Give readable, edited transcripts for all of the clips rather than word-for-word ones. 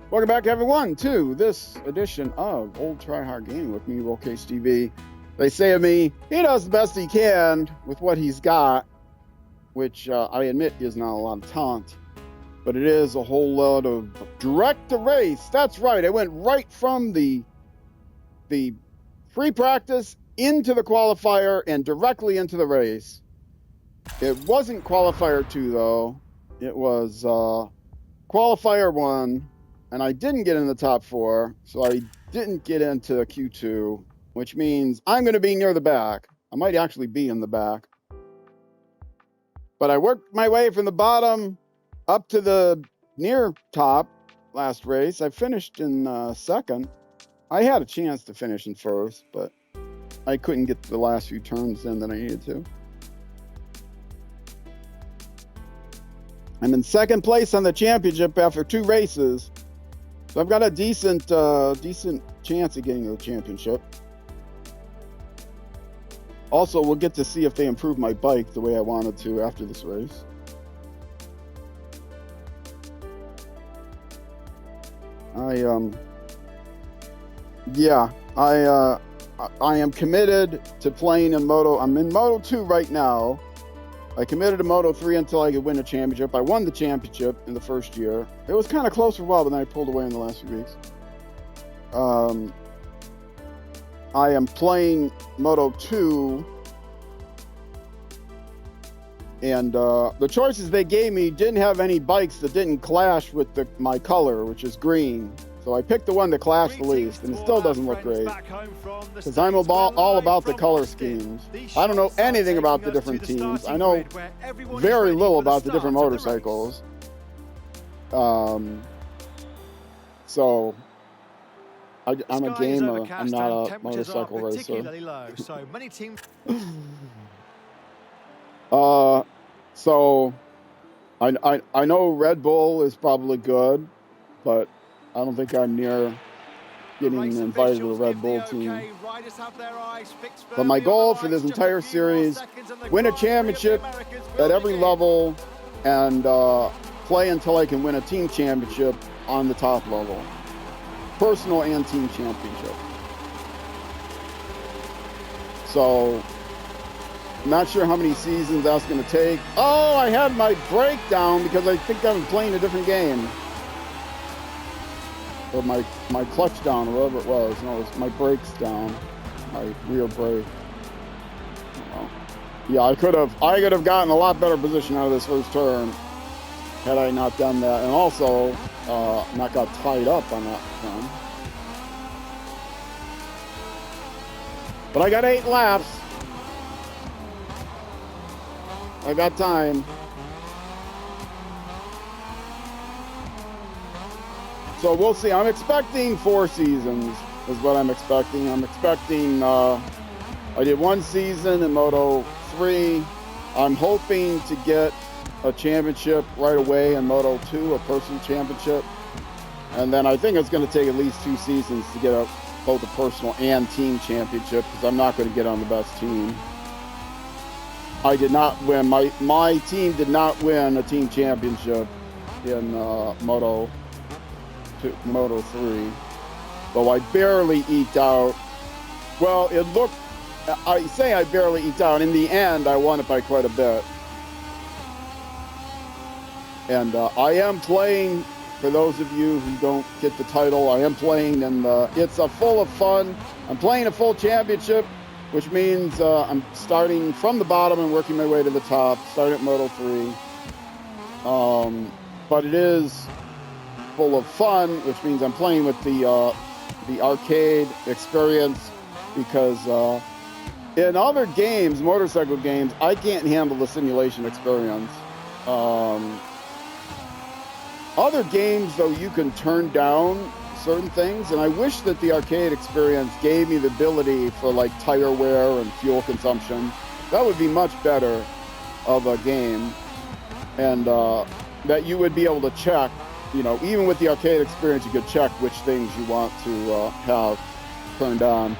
Welcome back, everyone, to this edition of Old Try Hard Gaming with me, Rollcase TV. They say of me, he does the best he can with what he's got, which I admit is not a lot of talent, but it is a whole lot of direct to race. That's right. I went right from the free practice into the qualifier and directly into the race. It wasn't qualifier 2, though. It was qualifier 1. And I didn't get in the top 4, so I didn't get into Q2, which means I'm going to be near the back. I might actually be in the back. But I worked my way from the bottom up to the near top last race. I finished in second. I had a chance to finish in first, but I couldn't get the last few turns in that I needed to. I'm in second place on the championship after 2 races. So I've got a decent chance of getting to the championship. Also, we'll get to see if they improve my bike the way I wanted to after this race. I am committed to playing in Moto. I'm in Moto2 right now. I committed to Moto3 until I could win a championship. I won the championship in the first year. It was kind of close for a while, but then I pulled away in the last few weeks. I am playing Moto2, and the choices they gave me didn't have any bikes that didn't clash with my color, which is green. So I picked the one that clashed the least, and it still doesn't look great, because I'm all about the color schemes. I don't know anything about the different teams. I know very little about the different motorcycles. So I'm a gamer. I'm not a motorcycle racer. So I know Red Bull is probably good, but I don't think I'm near getting invited to the Red Bull team. But my goal for this entire series, win a championship at every level and play until I can win a team championship on the top level. Personal and team championship. So, I'm not sure how many seasons that's going to take. Oh, I had my breakdown because I think I'm playing a different game. Or my clutch down, or whatever it was. No, it was my brakes down. My rear brake. Yeah, I could have gotten a lot better position out of this first turn had I not done that, and also not got tied up on that turn. But I got 8 laps. I got time. So we'll see. I'm expecting 4 seasons is what I'm expecting. I'm expecting, I did 1 season in Moto3. I'm hoping to get a championship right away in Moto2, a personal championship. And then I think it's going to take at least 2 seasons to get both a personal and team championship, because I'm not going to get on the best team. I did not win. My team did not win a team championship in Moto3, though I barely eked out. Well, I say I barely eked out. In the end, I won it by quite a bit. And I am playing, for those of you who don't get the title, I am playing, and it's full of fun. I'm playing a full championship, which means I'm starting from the bottom and working my way to the top, starting at Moto3. But it is full of fun, which means I'm playing with the arcade experience, because in other games, motorcycle games, I can't handle the simulation experience. Other games, though, you can turn down certain things, and I wish that the arcade experience gave me the ability for like tire wear and fuel consumption. That would be much better of a game, and that you would be able to check. You know, even with the arcade experience, you could check which things you want to have turned on.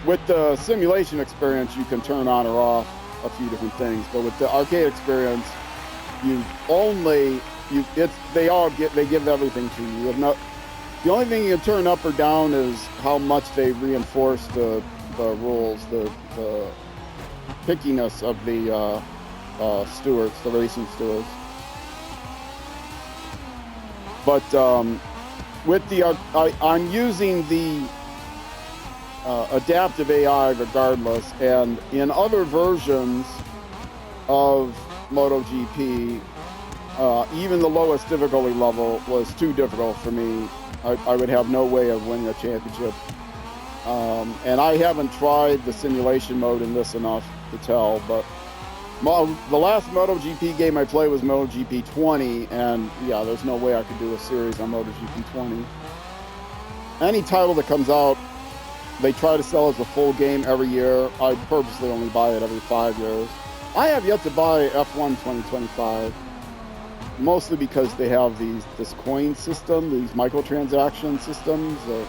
With the simulation experience, you can turn on or off a few different things. But with the arcade experience, you only they give everything to you. The only thing you can turn up or down is how much they reinforce the rules, the pickiness of the stewards, the racing stewards. But with the I'm using the adaptive AI regardless, and in other versions of MotoGP, even the lowest difficulty level was too difficult for me. I would have no way of winning a championship. And I haven't tried the simulation mode in this enough to tell, but the last MotoGP game I played was MotoGP 20, and yeah, there's no way I could do a series on MotoGP 20. Any title that comes out, they try to sell as a full game every year. I purposely only buy it every 5 years. I have yet to buy F1 2025. Mostly because they have this coin system, these microtransaction systems that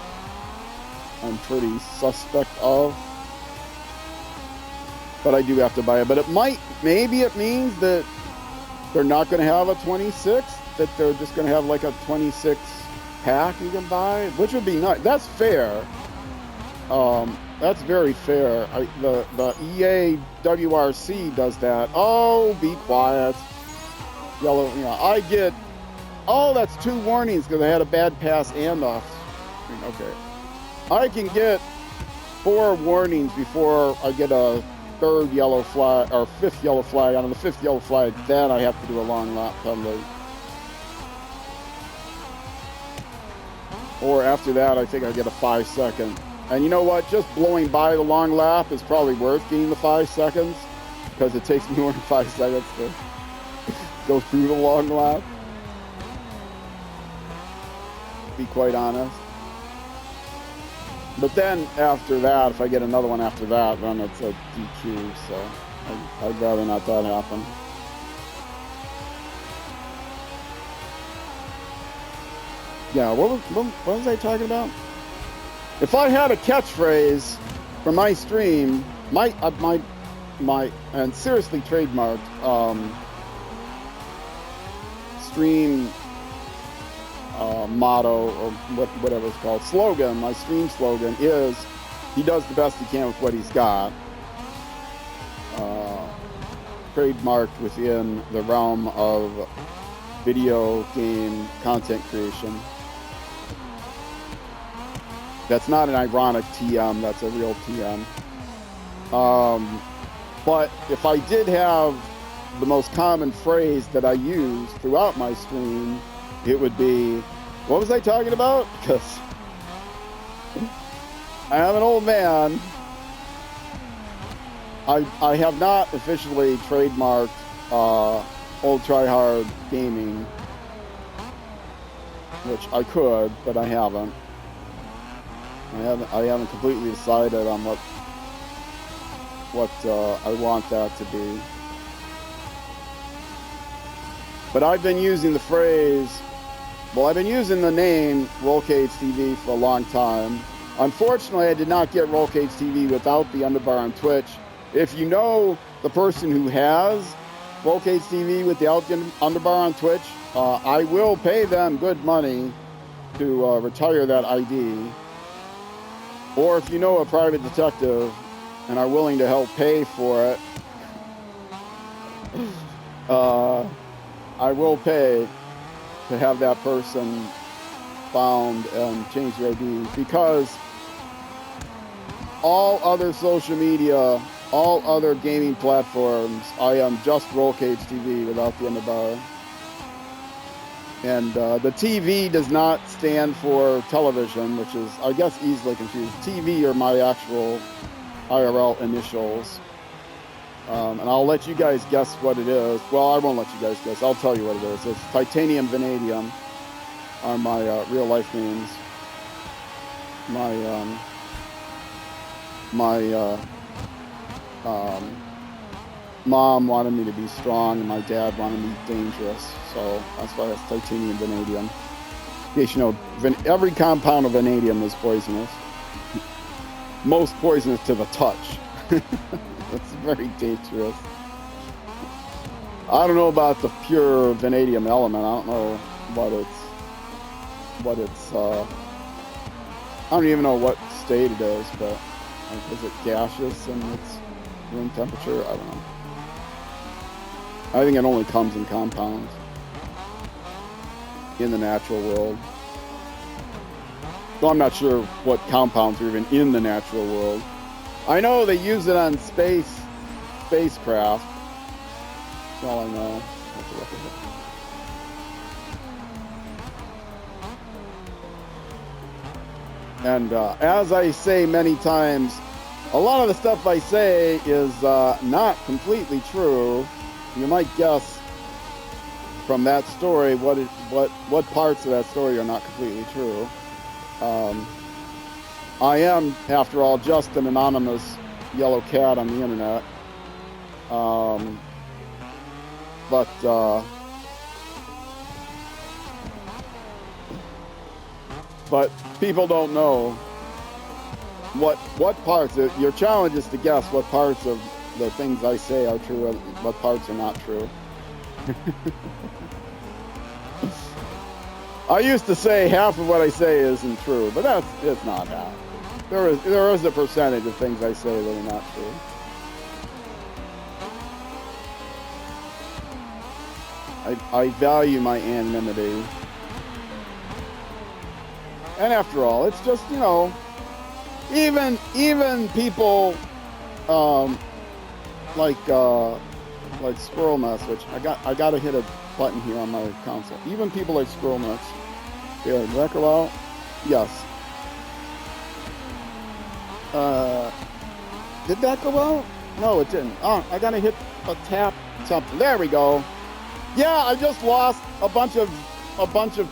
I'm pretty suspect of. But I do have to buy it. But maybe it means that they're not going to have a 26, that they're just going to have like a 26 pack you can buy, which would be nice. That's fair. That's very fair. The EA WRC does that. Oh, be quiet. Yellow, I get, that's 2 warnings because I had a bad pass and off. Okay. I can get 4 warnings before I get a 3rd yellow flag or 5th yellow flag. On the 5th yellow flag, then I have to do a long lap penalty. Or after that, I think I get a 5-second. And you know what? Just blowing by the long lap is probably worth getting the 5 seconds because it takes me more than 5 seconds to go through the long lap, to be quite honest. But then after that, if I get another one after that, then it's a DQ, so I'd rather not that happen. Yeah, what was I talking about? If I had a catchphrase for my stream, my and seriously trademarked, stream motto or whatever it's called, slogan, my stream slogan is, he does the best he can with what he's got. Trademarked within the realm of video game content creation. That's not an ironic TM, that's a real TM. But if I did have the most common phrase that I use throughout my stream, it would be, what was I talking about? Because I am an old man. I have not officially trademarked Old Tryhard Gaming, which I could, but I haven't. I haven't completely decided on what I want that to be. But I've been using the phrase, I've been using the name Roll Cage TV for a long time. Unfortunately, I did not get Roll Cage TV without the underbar on Twitch. If you know the person who has Roll Cage TV without the underbar on Twitch, I will pay them good money to retire that ID. Or if you know a private detective and are willing to help pay for it, I will pay to have that person found and change their ID, because all other social media, all other gaming platforms, I am just Roll Cage TV without the underbar. And the TV does not stand for television, which is, I guess, easily confused. TV are my actual IRL initials. And I'll let you guys guess what it is. Well, I won't let you guys guess. I'll tell you what it is. It's Titanium Vanadium are my real life names. My mom wanted me to be strong, and my dad wanted me dangerous. So that's why it's Titanium Vanadium. In case you know, every compound of vanadium is poisonous. Most poisonous to the touch. It's very dangerous. I don't know about the pure vanadium element. I don't know I don't even know what state it is, but like, is it gaseous in its room temperature? I don't know. I think it only comes in compounds in the natural world. So I'm not sure what compounds are even in the natural world. I know they use it on spacecraft. That's all I know. And as I say many times, a lot of the stuff I say is not completely true. You might guess from that story what parts of that story are not completely true. I am, after all, just an anonymous yellow cat on the internet. But people don't know what parts. Your challenge is to guess what parts of the things I say are true and what parts are not true. I used to say half of what I say isn't true, but it's not half. There is a percentage of things I say that are not true. I value my anonymity. And after all, it's just, you know, even people like Squirrel Nuts, which I got to hit a button here on my console. Even people like Squirrel Nuts. There, did that go out? Yes. Did that go out? No, it didn't. Oh, I gotta hit a tap something. There we go. Yeah, I just lost a bunch of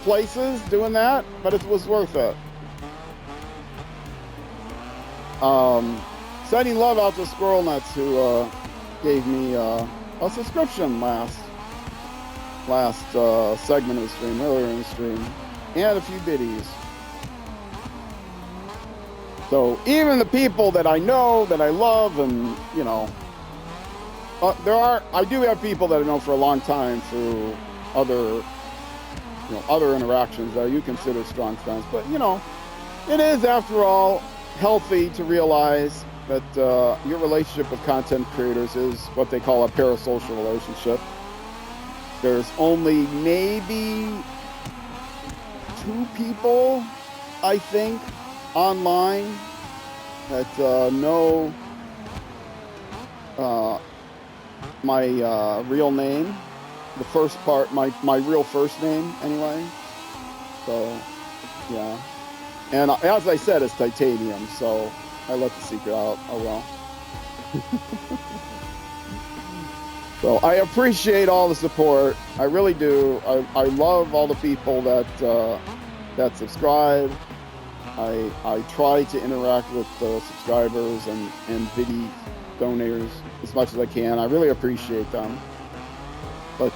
places doing that, but it was worth it. Sending love out to Squirrel Nuts, who gave me a subscription last segment of the stream, earlier in the stream, and a few biddies. So even the people that I know, that I love, and you know, I do have people that I know for a long time through other interactions that you consider strong friends. But you know, it is, after all, healthy to realize that your relationship with content creators is what they call a parasocial relationship. There's only maybe 2 people, I think, online that know my real name, the first part, my real first name anyway. So yeah, and as I said, it's titanium, so I let the secret out. Oh well. So I appreciate all the support. I really do. I love all the people that subscribe. I try to interact with the subscribers and video donors as much as I can. I really appreciate them. But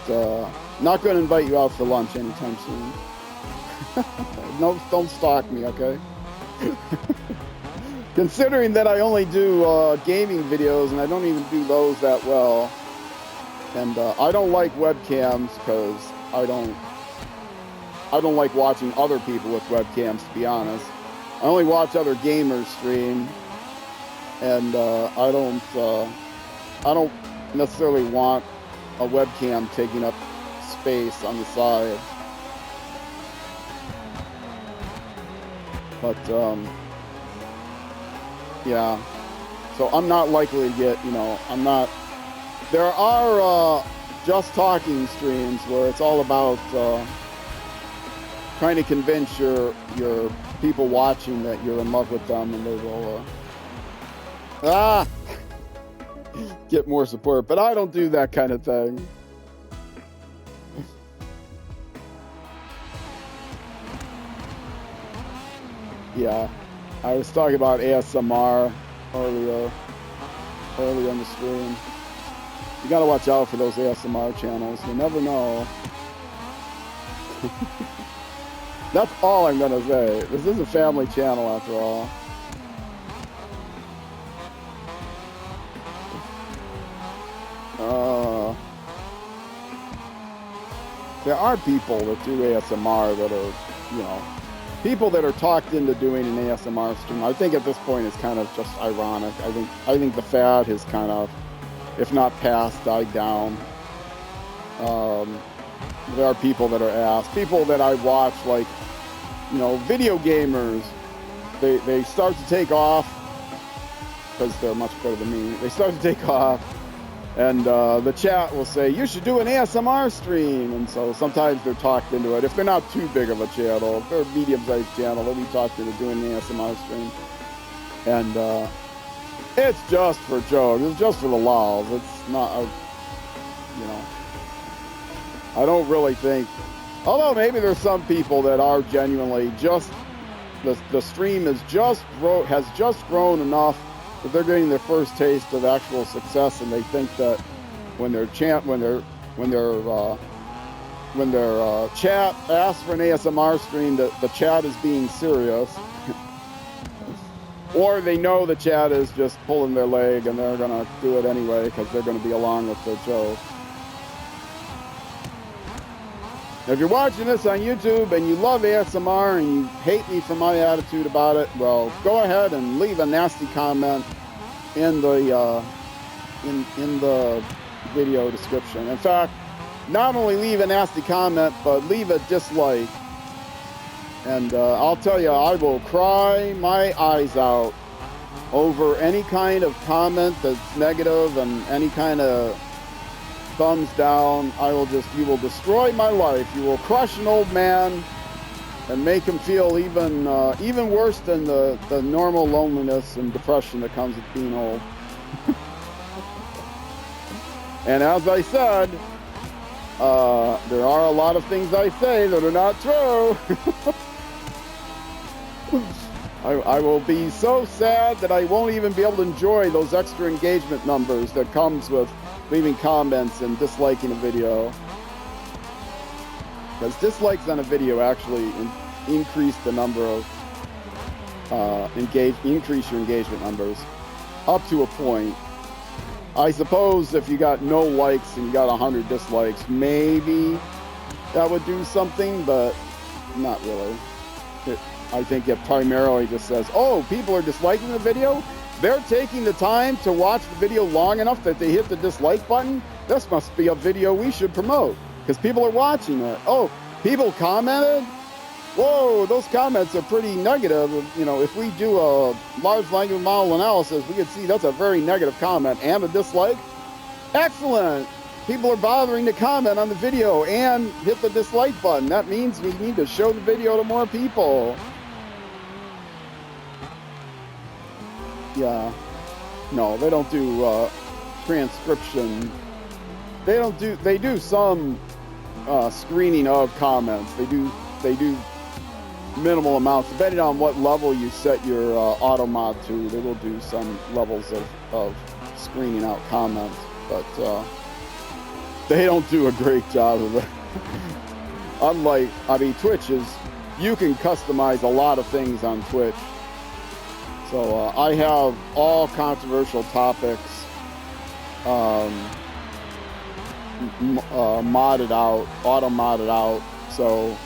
not going to invite you out for lunch anytime soon. No, don't stalk me, okay? Considering that I only do gaming videos, and I don't even do those that well. And I don't like webcams because I don't like watching other people with webcams, to be honest. I only watch other gamers stream, and I don't necessarily want a webcam taking up space on the side. But yeah, so I'm not likely to get, you know, I'm not. There are just talking streams where it's all about trying to convince your people watching that you're in love with them, and they will get more support. But I don't do that kind of thing. Yeah, I was talking about ASMR earlier in the stream. You gotta watch out for those ASMR channels. You never know. That's all I'm gonna say. This is a family channel after all. there are people that do ASMR that are, you know, people that are talked into doing an ASMR stream. I think at this point it's kind of just ironic. I think the fad has kind of, if not passed, died down. There are people that are asked, people that I watch, like, you know, video gamers, they start to take off because they're much better than me. They start to take off, and the chat will say, you should do an ASMR stream. And so sometimes they're talked into it. If they're not too big of a channel, if they're a medium-sized channel, they'll be talked into doing an ASMR stream. And it's just for jokes. It's just for the lulz. It's not, you know, I don't really think, although maybe there's some people that are genuinely just, the stream has just grown enough that they're getting their first taste of actual success, and they think that when their chat asks for an ASMR stream, that the chat is being serious, or they know the chat is just pulling their leg and they're gonna do it anyway because they're gonna be along with their joke. If you're watching this on YouTube and you love ASMR and you hate me for my attitude about it, well, go ahead and leave a nasty comment in the in the video description. In fact, not only leave a nasty comment, but leave a dislike. And I'll tell you, I will cry my eyes out over any kind of comment that's negative and any kind of thumbs down. You will destroy my life. You will crush an old man and make him feel even worse than the normal loneliness and depression that comes with being old. And as I said, there are a lot of things I say that are not true. I will be so sad that I won't even be able to enjoy those extra engagement numbers that comes with leaving comments and disliking a video. Because dislikes on a video actually increase the number of increase your engagement numbers up to a point. I suppose if you got no likes and you got 100 dislikes, maybe that would do something, but not really. I think it primarily just says, oh, people are disliking the video? They're taking the time to watch the video long enough that they hit the dislike button? This must be a video we should promote, because people are watching it. Oh, people commented? Whoa, those comments are pretty negative. You know, if we do a large language model analysis, we could see that's a very negative comment and a dislike. Excellent. People are bothering to comment on the video and hit the dislike button. That means we need to show the video to more people. Yeah. No, they don't do transcription. They do some screening of comments. They do minimal amounts, depending on what level you set your auto mod to. They will do some levels of screening out comments, but they don't do a great job of it. Unlike, I mean, Twitch is, you can customize a lot of things on Twitch. So I have all controversial topics modded out, auto modded out. So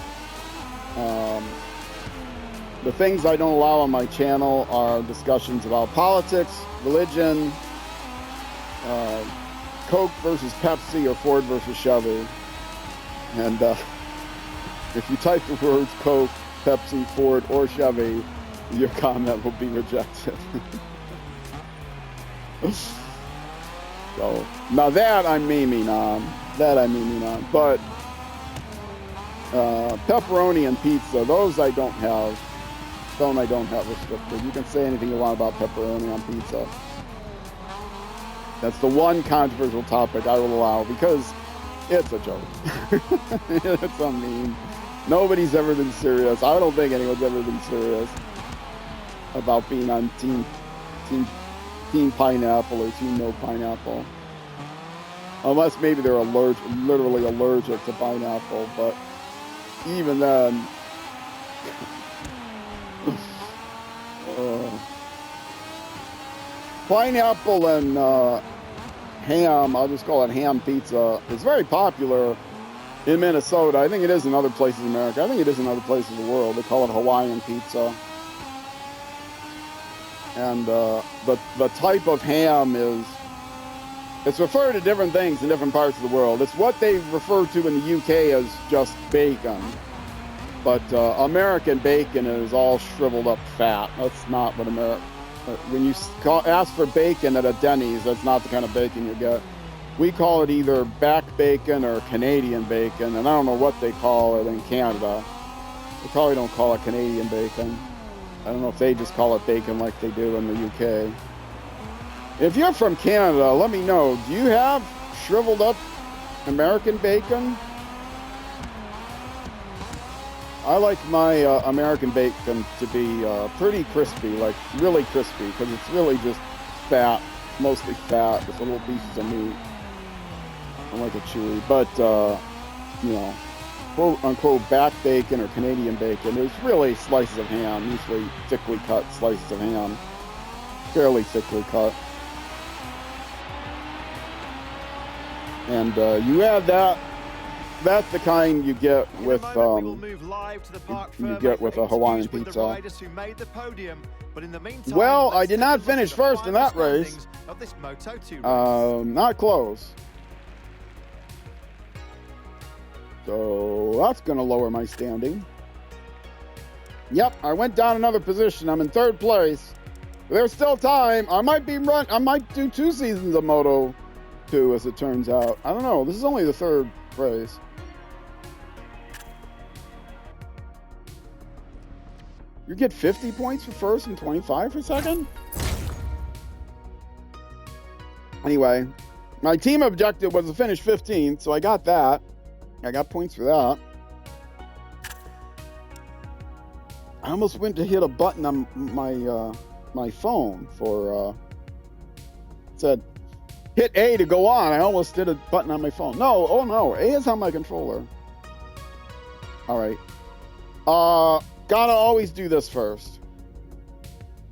the things I don't allow on my channel are discussions about politics, religion, Coke versus Pepsi, or Ford versus Chevy. And if you type the words Coke, Pepsi, Ford, or Chevy, your comment will be rejected. So now that I'm memeing on. But pepperoni and pizza, those I don't have restricted. You can say anything you want about pepperoni on pizza. That's the one controversial topic I will allow, because it's a joke. It's a meme. Nobody's ever been serious. I don't think anyone's ever been serious about being on team pineapple or team no pineapple. Unless maybe they're literally allergic to pineapple, but even then, pineapple and ham, I'll just call it ham pizza, is very popular in Minnesota. I think it is in other places in America. I think it is in other places in the world. They call it Hawaiian pizza. And the type of ham is, it's referred to different things in different parts of the world. It's what they refer to in the UK as just bacon. But American bacon is all shriveled up fat. That's not what when you ask for bacon at a Denny's, that's not the kind of bacon you get. We call it either back bacon or Canadian bacon, and I don't know what they call it in Canada. They probably don't call it Canadian bacon. I don't know if they just call it bacon like they do in the UK. If you're from Canada, let me know. Do you have shriveled up American bacon? I like my American bacon to be pretty crispy, like really crispy, because it's really just fat, mostly fat, with little pieces of meat. I like it chewy, but you know, quote unquote back bacon or Canadian bacon, there's really slices of ham, usually thickly cut slices of ham, fairly thickly cut. And you add that. That's the kind you get with you get with a Hawaiian pizza. Well, I did not finish first in that race. Not close. So that's going to lower my standing. Yep, I went down another position. I'm in third place. There's still time. I might do 2 seasons of Moto2, as it turns out. I don't know. This is only the third race. You get 50 points for first and 25 for second? Anyway, my team objective was to finish 15th, so I got that. I got points for that. I almost went to hit a button on my phone for said hit A to go on. I almost did a button on my phone. No, oh no, A is on my controller. All right. Gotta always do this first.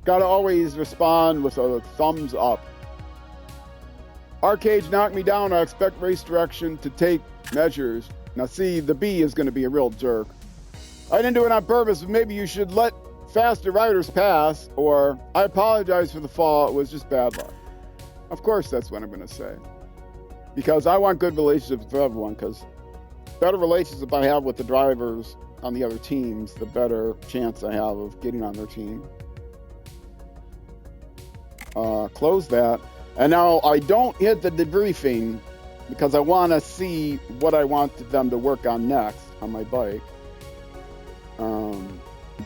Gotta always respond with a thumbs up. Arcade knocked me down. I expect race direction to take measures. Now see, the B is going to be a real jerk. I didn't do it on purpose, but maybe you should let faster riders pass, or I apologize for the fall. It was just bad luck. Of course, that's what I'm going to say. Because I want good relationships with everyone, because better relationship I have with the drivers on the other teams, the better chance I have of getting on their team. Close that. And now I don't hit the debriefing because I want to see what I want them to work on next on my bike.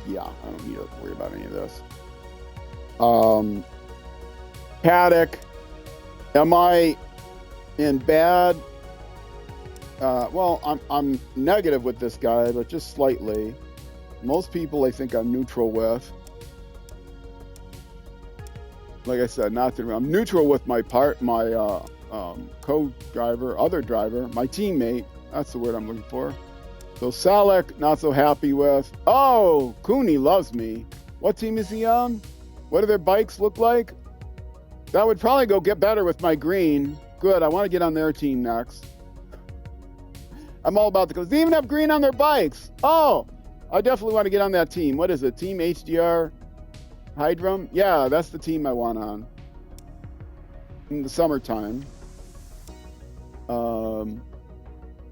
Yeah, I don't need to worry about any of this. Paddock, am I in bad? Well, I'm negative with this guy, but just slightly. Most people I think I'm neutral with. Like I said, I'm neutral with my co-driver, other driver, my teammate. That's the word I'm looking for. So Salek, not so happy with. Oh, Cooney loves me. What team is he on? What do their bikes look like? That would probably get better with my green. Good, I want to get on their team next. I'm all about because they even have green on their bikes. Oh, I definitely want to get on that team. What is it? Team HDR Hydrum? Yeah, that's the team I want on in the summertime.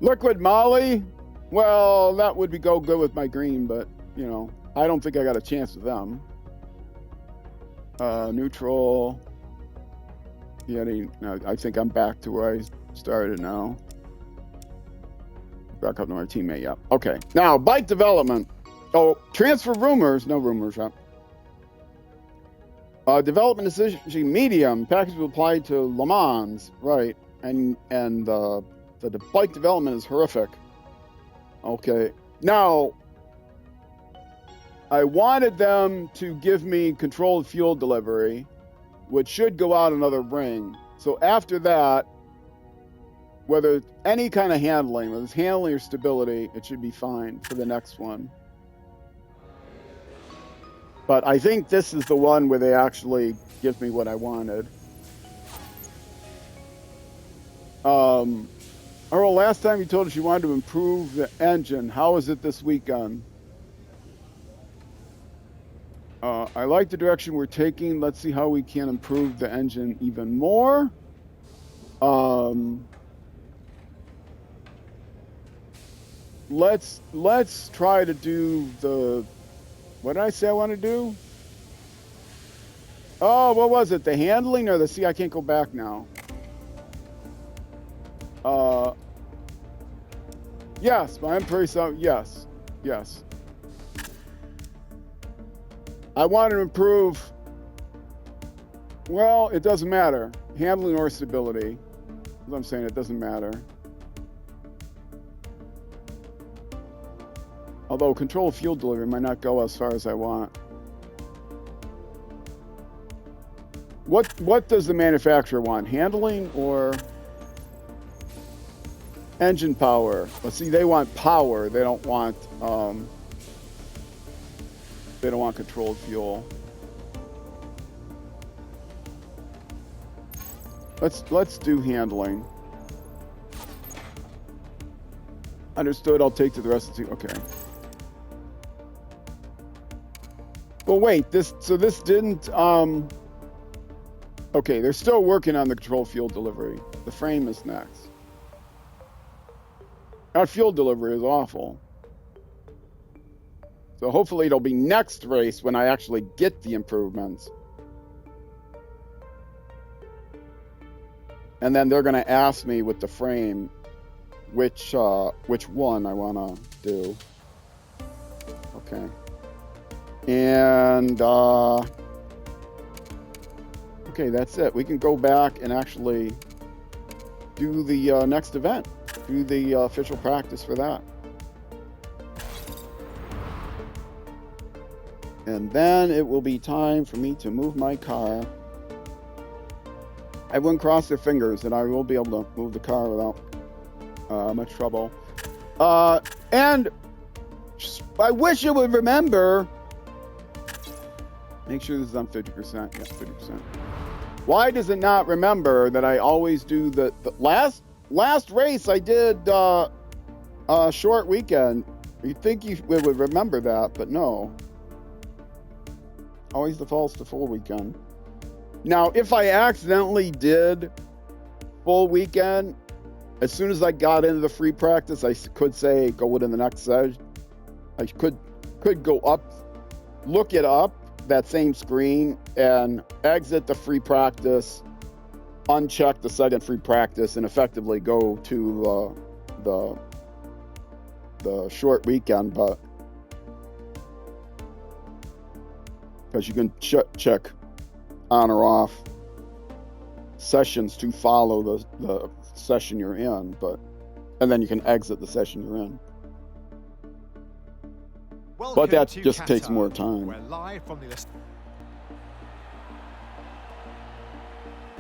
Liquid Molly? Well, that would go good with my green, but, you know, I don't think I got a chance with them. Neutral. Yeah, I think I'm back to where I started now. Back up to my teammate, yeah. Okay, now, bike development. Oh, transfer rumors. No rumors, yeah. Development decision medium. Package will apply to Le Mans, right. And the bike development is horrific. Okay, now, I wanted them to give me controlled fuel delivery, which should go out another ring. So after that, whether it's any kind of handling, whether it's handling or stability, it should be fine for the next one. But I think this is the one where they actually give me what I wanted. Earl, last time you told us you wanted to improve the engine. How is it this weekend? I like the direction we're taking. Let's see how we can improve the engine even more. Let's try to do the, what did I say I want to do? Oh, what was it? The handling or the, see, I can't go back now. Yes, I'm pretty so, yes. I want to improve, well, it doesn't matter. Handling or stability. As I'm saying, it doesn't matter. Although control of fuel delivery might not go as far as I want. What does the manufacturer want? Handling or engine power? Let's see, they want power. They don't want controlled fuel. Let's do handling. Understood. I'll take to the rest of the, okay. Well, wait, this didn't, okay, they're still working on the control fuel delivery. The frame is next. Our fuel delivery is awful. So hopefully it'll be next race when I actually get the improvements. And then they're gonna ask me with the frame which one I wanna do. Okay. And okay, that's it. We can go back and actually do the next event, do the official practice for that. And then it will be time for me to move my car. Everyone cross their fingers that I will be able to move the car without much trouble. And I wish it would remember. Make sure this is on 50%. Yeah, 50%. Why does it not remember that I always do the last race I did short weekend? You'd think it would remember that, but no. Always defaults to full weekend. Now, if I accidentally did full weekend, as soon as I got into the free practice, I could say go into the next session. I could go up, look it up, that same screen, and exit the free practice, uncheck the second free practice, and effectively go to the short weekend. But because you can check on or off sessions to follow the session you're in, and then you can exit the session you're in. But that just Qatar. Takes more time. We're live from the list.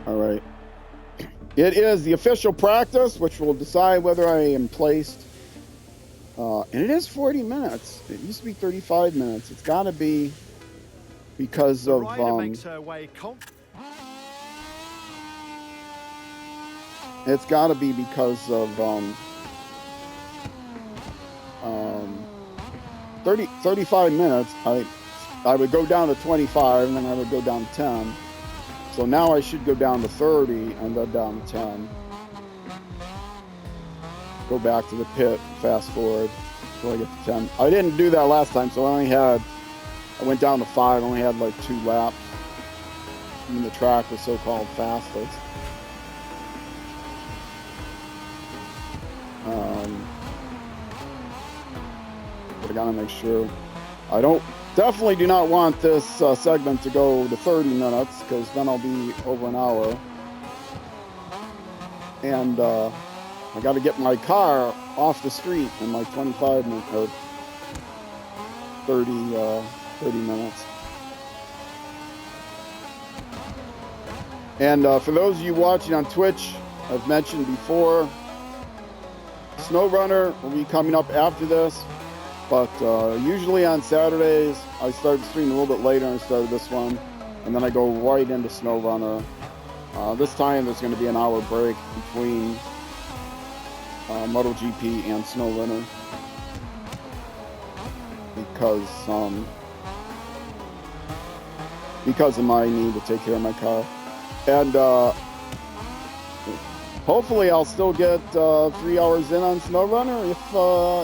All right. It is the official practice, which will decide whether I am placed. And it is 40 minutes. It used to be 35 minutes. It's got to be because of it's got to be because of 35 minutes. I would go down to 25 and then I would go down to 10. So now I should go down to 30 and then down to 10. Go back to the pit, fast forward until I get to 10. I didn't do that last time, so I went down to 5, only had like 2 laps. And the track was so-called fastest. But I gotta make sure. I definitely do not want this segment to go to 30 minutes, because then I'll be over an hour. And I gotta get my car off the street in like 25 minutes, or 30 minutes. And for those of you watching on Twitch, I've mentioned before, SnowRunner will be coming up after this, but usually on Saturdays I start the stream a little bit later and I started this one, and then I go right into SnowRunner. This time there's going to be an hour break between MotoGP and SnowRunner because of my need to take care of my car. And hopefully I'll still get 3 hours in on SnowRunner. If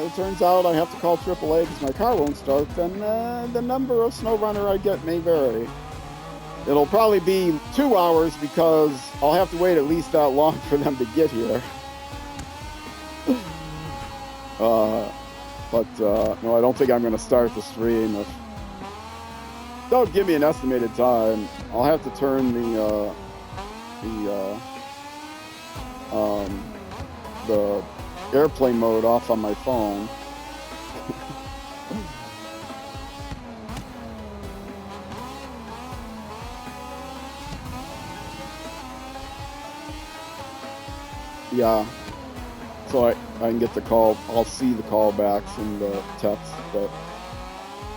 it turns out I have to call AAA because my car won't start, then the number of SnowRunner I get may vary. It'll probably be 2 hours because I'll have to wait at least that long for them to get here. No, I don't think I'm going to start the stream. If don't give me an estimated time, I'll have to turn the airplane mode off on my phone. Yeah, so I can get the call. I'll see the callbacks and the text, but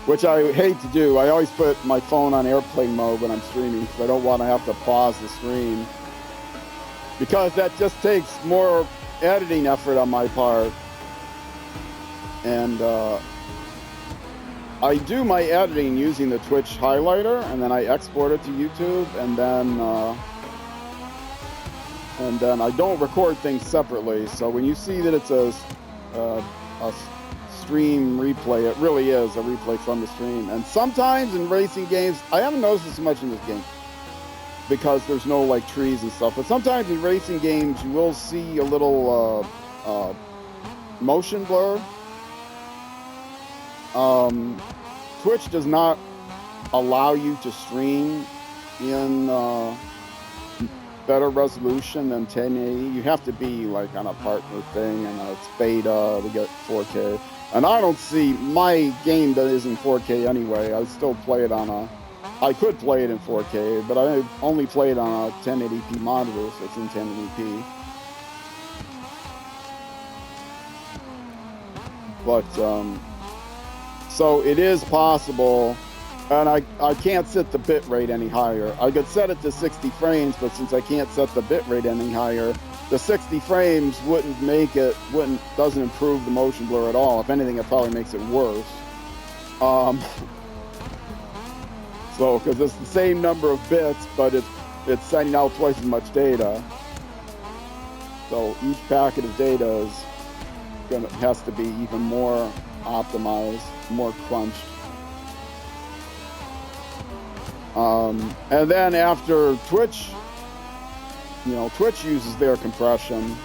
which I hate to do. I always put my phone on airplane mode when I'm streaming because I don't want to have to pause the stream, because that just takes more editing effort on my part. And I do my editing using the Twitch highlighter, and then I export it to YouTube, and then I don't record things separately. So when you see that it's a stream replay, it really is a replay from the stream. And sometimes in racing games, I haven't noticed it so much in this game because there's no like trees and stuff, but sometimes in racing games you will see a little motion blur. Twitch does not allow you to stream in better resolution than 1080. You have to be like on a partner thing, and it's beta to get 4K. And I don't see my game that isn't 4K anyway. I still play it on I could play it in 4K, but I only play it on a 1080p monitor, so it's in 1080p. But so it is possible. And I can't set the bit rate any higher. I could set it to 60 frames, but since I can't set the bit rate any higher, the 60 frames doesn't improve the motion blur at all. If anything, it probably makes it worse. So, because it's the same number of bits, but it's sending out twice as much data. So each packet of data has to be even more optimized, more crunched. And then after Twitch, Twitch uses their compression.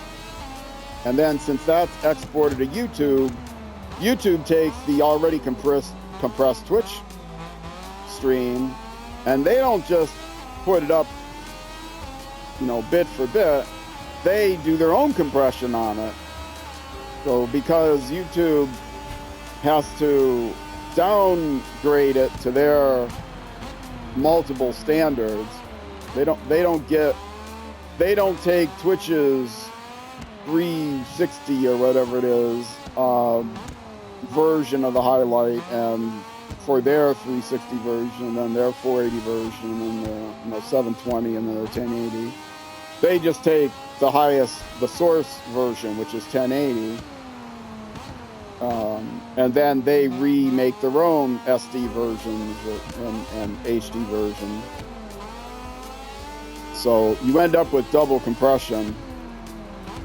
And then since that's exported to YouTube, YouTube takes the already compressed Twitch stream, and they don't just put it up, bit for bit. They do their own compression on it. So because YouTube has to downgrade it to their multiple standards, they don't take Twitch's 360 or whatever it is version of the highlight, and for their 360 version, and then their 480 version, and then 720, and then their 1080. They just take the source version, which is 1080, and then they remake their own SD versions and HD version. So you end up with double compression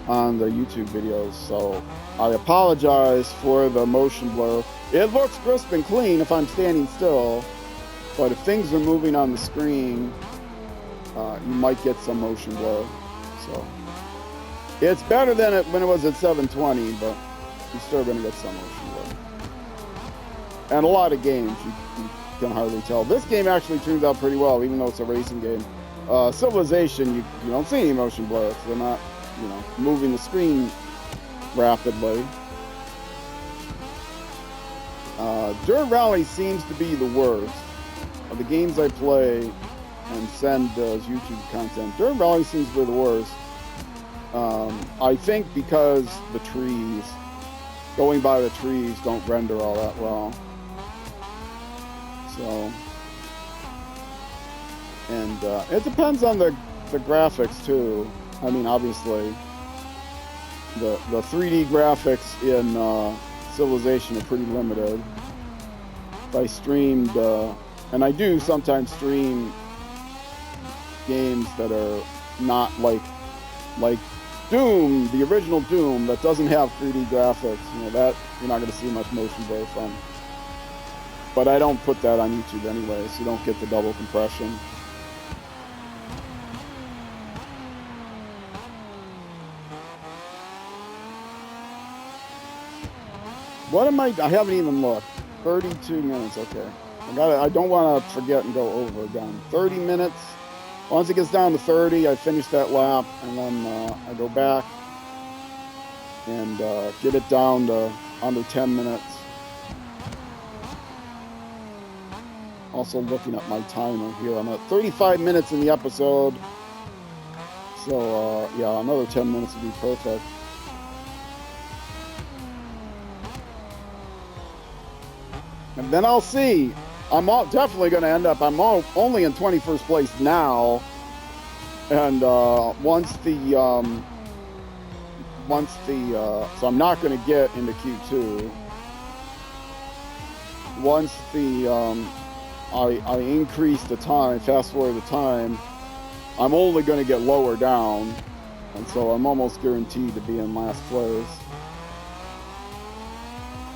on the YouTube videos. So I apologize for the motion blur. It looks crisp and clean if I'm standing still, but if things are moving on the screen, you might get some motion blur. So it's better than when it was at 720, but you're still going to get some motion blur. And a lot of games you can hardly tell. This game actually turns out pretty well, even though it's a racing game. Civilization, you don't see any motion blur because they're not, moving the screen rapidly. Dirt Rally seems to be the worst of the games I play and send as YouTube content. Dirt Rally seems to be the worst. I think because the trees, going by the trees, don't render all that well. So, and it depends on the graphics too. I mean, obviously, the 3D graphics in Civilization are pretty limited. If I streamed, and I do sometimes stream games that are not like Doom, the original Doom, that doesn't have 3D graphics. You know, that you're not going to see much motion blur from. But I don't put that on YouTube anyway, so you don't get the double compression. What am I haven't even looked. 32 minutes, okay. I don't want to forget and go over again. 30 minutes. Once it gets down to 30, I finish that lap, and then I go back and get it down to under 10 minutes. Also looking at my timer here. I'm at 35 minutes in the episode. So, yeah, another 10 minutes would be perfect. And then I'll see. I'm definitely going to end up, I'm only in 21st place now. And so I'm not going to get into Q2. Once I increase the time, fast forward the time, I'm only going to get lower down. And so I'm almost guaranteed to be in last place.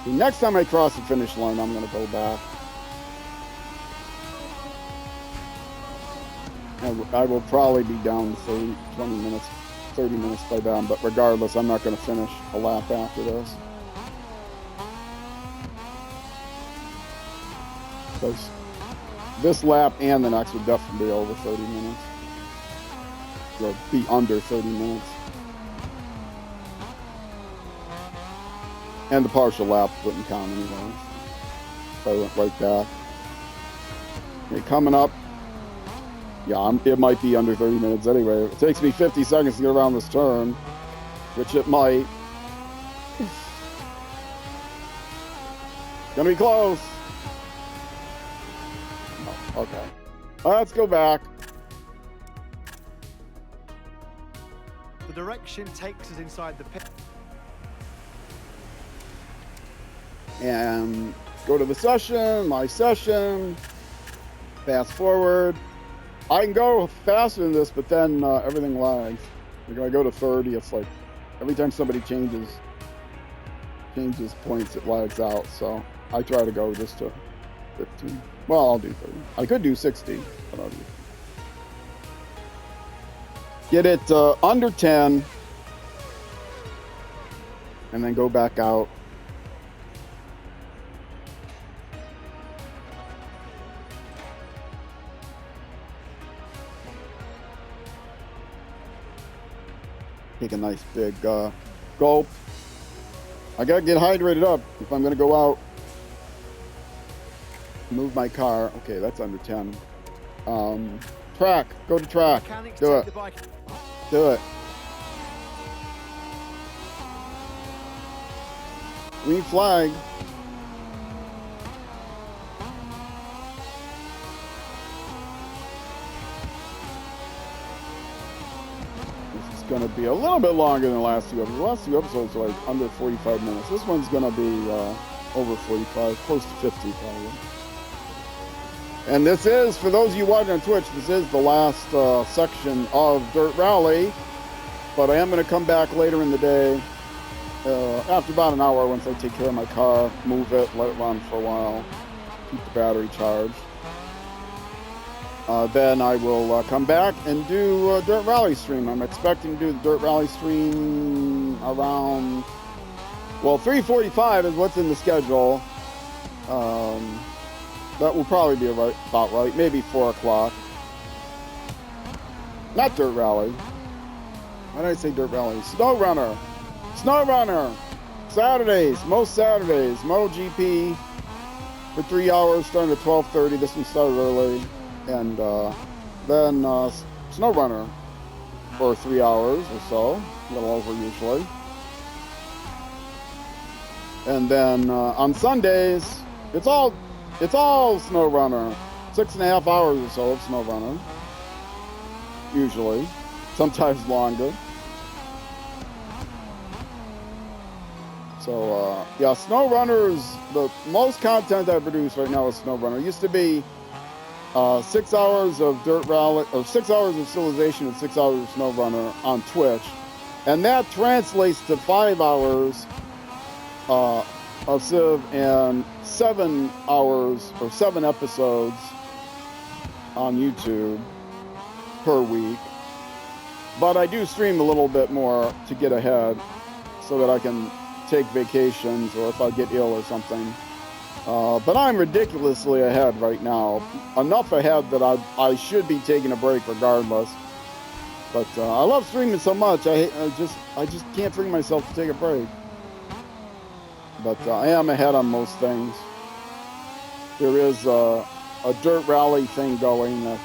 The next time I cross the finish line, I'm going to go back. I will probably be down 30 minutes by then, but regardless, I'm not going to finish a lap after this. Because this lap and the next would definitely be over 30 minutes. Or be under 30 minutes. And the partial lap wouldn't count anyway. If I went right back. Okay, coming up. Yeah, it might be under 30 minutes anyway. It takes me 50 seconds to get around this turn, which it might. Gonna be close. Oh, okay. Let's go back. The direction takes us inside the pit. And go to the session, my session, fast forward. I can go faster than this, but then everything lags. Like I go to 30, it's like every time somebody changes points, it lags out. So I try to go just to 15. Well, I'll do 30. I could do 60, but I'll do. Get it under 10, and then go back out. Take a nice big gulp. I gotta get hydrated up if I'm gonna go out. Move my car. Okay, that's under 10. Track. Go to track. Do it. Do it. Green flag. Going to be a little bit longer than the last two episodes. The last two episodes are like under 45 minutes. This one's going to be over 45, close to 50 probably. And this is, for those of you watching on Twitch, this is the last section of Dirt Rally. But I am going to come back later in the day, after about an hour, once I take care of my car, move it, let it run for a while, keep the battery charged. Then I will come back and do a Dirt Rally stream. I'm expecting to do the Dirt Rally stream around, well, 3:45 is what's in the schedule. That will probably be about right. Maybe 4 o'clock. Not Dirt Rally. Why did I say Dirt Rally? Snow Runner. Snow Runner. Saturdays. Most Saturdays. MotoGP for 3 hours starting at 12:30. This one started early. And then Snow Runner for 3 hours or so, a little over usually. And then on Sundays, it's all Snow Runner, 6.5 hours or so of Snow Runner, usually, sometimes longer. So yeah, SnowRunner's the most content I produce right now is SnowRunner. It used to be 6 hours of Dirt Rally, or 6 hours of Civilization and 6 hours of SnowRunner on Twitch, and that translates to 5 hours of Civ and 7 hours or 7 episodes on YouTube per week. But I do stream a little bit more to get ahead so that I can take vacations or if I get ill or something. But I'm ridiculously ahead right now. Enough ahead that I should be taking a break regardless. But I love streaming so much, I just can't bring myself to take a break. But I am ahead on most things. There is a dirt rally thing going that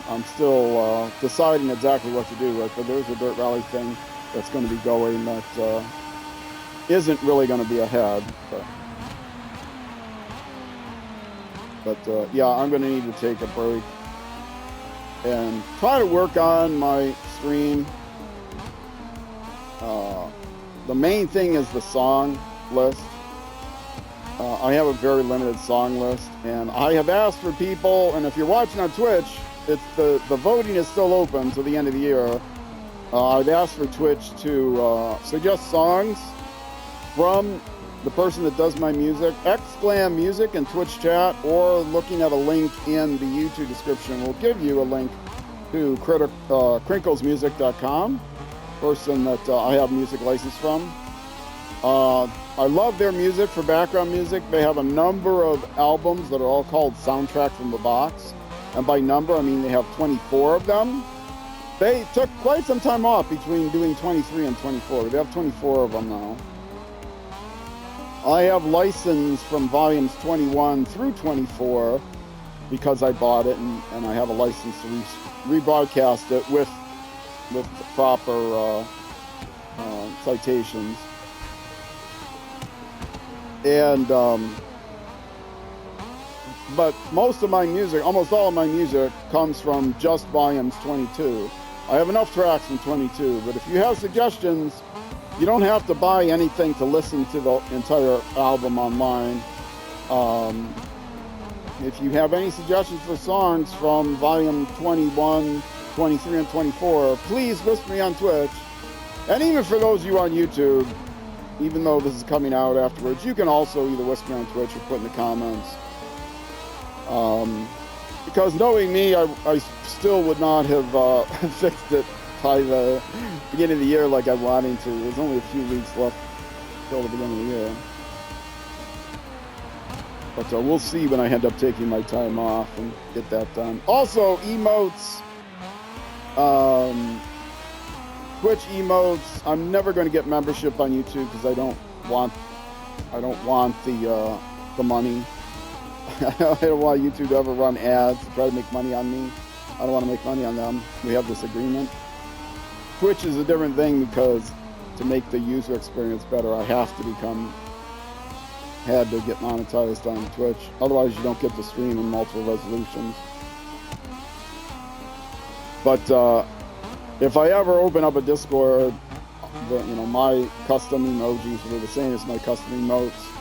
I'm still deciding exactly what to do with, but there's a dirt rally thing that's going to be going that isn't really going to be ahead. But yeah, I'm going to need to take a break and try to work on my stream. The main thing is the song list. I have a very limited song list, and I have asked for people, and if you're watching on Twitch, it's the voting is still open to the end of the year. I've asked for Twitch to suggest songs from the person that does my music. Xglam Music in Twitch chat, or looking at a link in the YouTube description will give you a link to crinklesmusic.com, person that I have music license from. I love their music for background music. They have a number of albums that are all called Soundtrack from the Box. And by number, I mean they have 24 of them. They took quite some time off between doing 23 and 24. They have 24 of them now. I have license from volumes 21 through 24 because I bought it, and I have a license to rebroadcast it with proper citations. And but most of my music, almost all of my music, comes from just volumes 22. I have enough tracks from 22, but if you have suggestions, you don't have to buy anything to listen to the entire album online. If you have any suggestions for songs from volume 21, 23, and 24, please whisper me on Twitch. And even for those of you on YouTube, even though this is coming out afterwards, you can also either whisper me on Twitch or put in the comments. Because knowing me, I still would not have fixed it by the beginning of the year like I wanted to. There's only a few weeks left till the beginning of the year. But we'll see when I end up taking my time off and get that done. Also, emotes. Twitch emotes. I'm never going to get membership on YouTube because I don't want the money. I don't want YouTube to ever run ads to try to make money on me. I don't want to make money on them. We have this agreement. Twitch is a different thing because to make the user experience better, I had to get monetized on Twitch. Otherwise, you don't get to stream in multiple resolutions. But if I ever open up a Discord, my custom emojis will be the same as my custom emotes.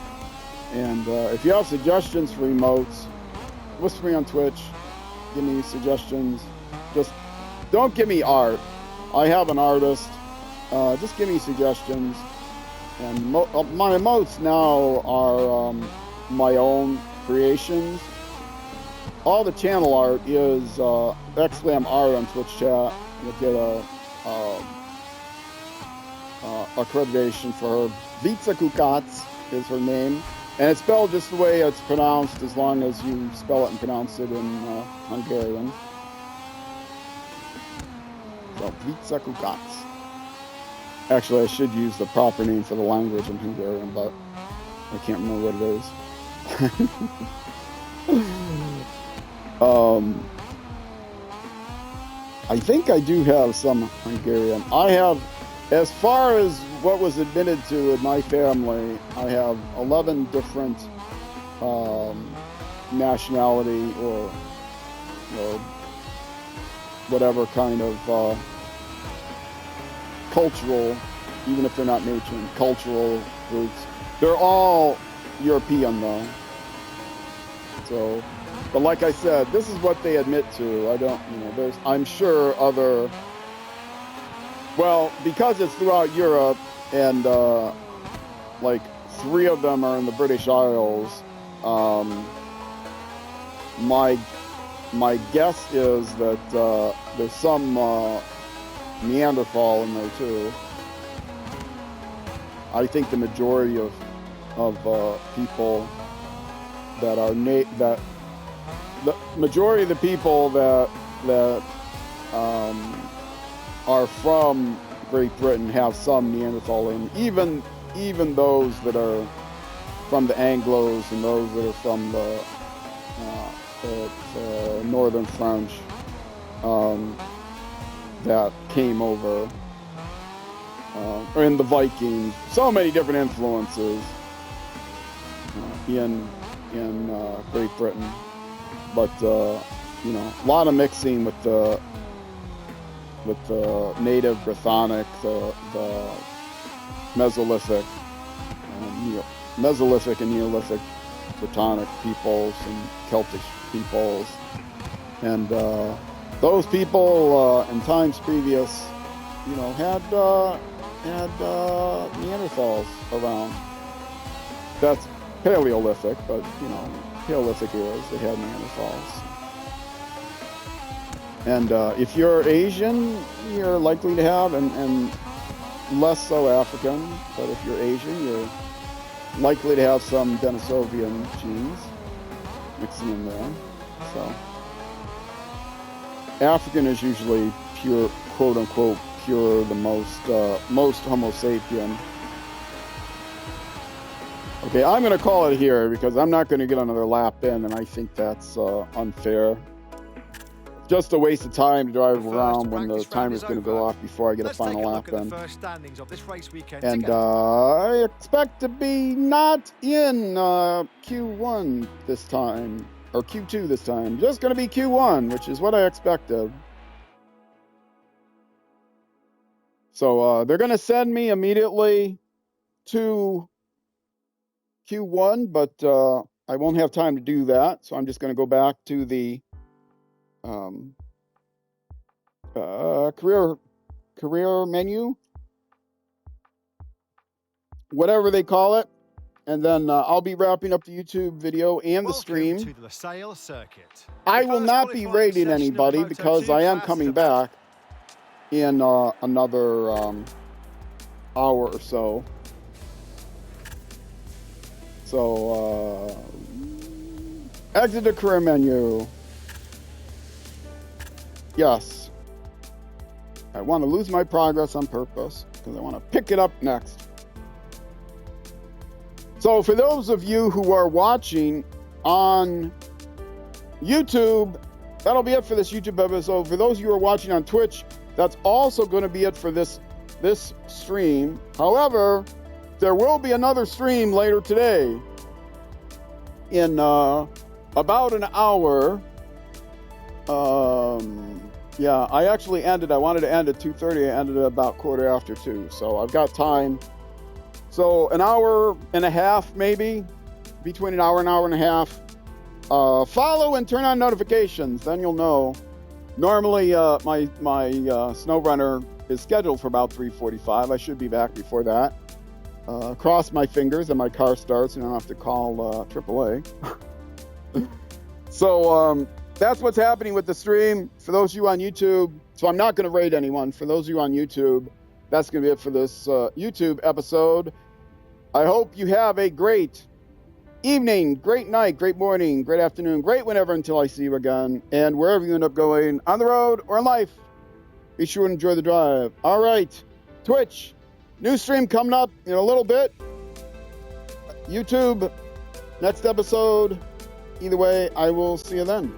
And if you have suggestions for emotes, whisper me on Twitch. Give me suggestions. Just don't give me art. I have an artist. Just give me suggestions. And my emotes now are my own creations. All the channel art is Xglam Art on Twitch chat. You'll get accreditation for her. Vitsa Kukats is her name. And it's spelled just the way it's pronounced, as long as you spell it and pronounce it in Hungarian. So, Vitsa Kukats. Actually, I should use the proper name for the language in Hungarian, but I can't remember what it is. I think I do have some Hungarian. I have, as far as what was admitted to in my family, I have 11 different nationality or whatever kind of cultural even if they're not mentioned, cultural roots. They're all European though. So, but like I said, this is what they admit to. I don't, I'm sure other, well, because it's throughout Europe and like 3 of them are in the British Isles, my guess is that there's some Neanderthal in there too. I think the majority of people that are the majority of the people that are from Great Britain have some Neanderthal in, even those that are from the Anglos and those that are from the Northern French that came over, and the Vikings. So many different influences in Great Britain, but a lot of mixing with the native Brythonic, the Mesolithic, Mesolithic and Neolithic Brythonic peoples and Celtic peoples, and those people in times previous, had Neanderthals around. That's Paleolithic, but Paleolithic eras, they had Neanderthals. And if you're Asian, you're likely to have, and less so African, but if you're Asian, you're likely to have some Denisovian genes mixing in there. So African is usually pure, quote unquote, pure, the most Homo sapien. Okay, I'm going to call it here because I'm not going to get another lap in, and I think that's unfair. Just a waste of time to drive around when the timer's going to go off before I get a final lap in. And I expect to be not in Q1 this time, or Q2 this time. Just going to be Q1, which is what I expected. So they're going to send me immediately to Q1, but I won't have time to do that. So I'm just going to go back to the career menu, whatever they call it, and then I'll be wrapping up the YouTube video and the stream. To the s.r.l circuit. I will not be rating anybody because I am coming back in another hour or so. So exit the career menu. Yes. I want to lose my progress on purpose because I want to pick it up next. So for those of you who are watching on YouTube, that'll be it for this YouTube episode. For those of you who are watching on Twitch, that's also going to be it for this stream. However, there will be another stream later today in about an hour. Yeah, I wanted to end at 2:30. I ended at about 2:15. So I've got time. So an hour and a half, maybe, between an hour and a half. Follow and turn on notifications, then you'll know. Normally, my snow runner is scheduled for about 3:45. I should be back before that. Cross my fingers and my car starts and I don't have to call AAA. So that's what's happening with the stream. For those of you on YouTube, so I'm not going to rate anyone. For those of you on YouTube, that's going to be it for this YouTube episode. I hope you have a great evening, great night, great morning, great afternoon, great whenever until I see you again. And wherever you end up going, on the road or in life, be sure to enjoy the drive. All right, Twitch, new stream coming up in a little bit. YouTube, next episode. Either way, I will see you then.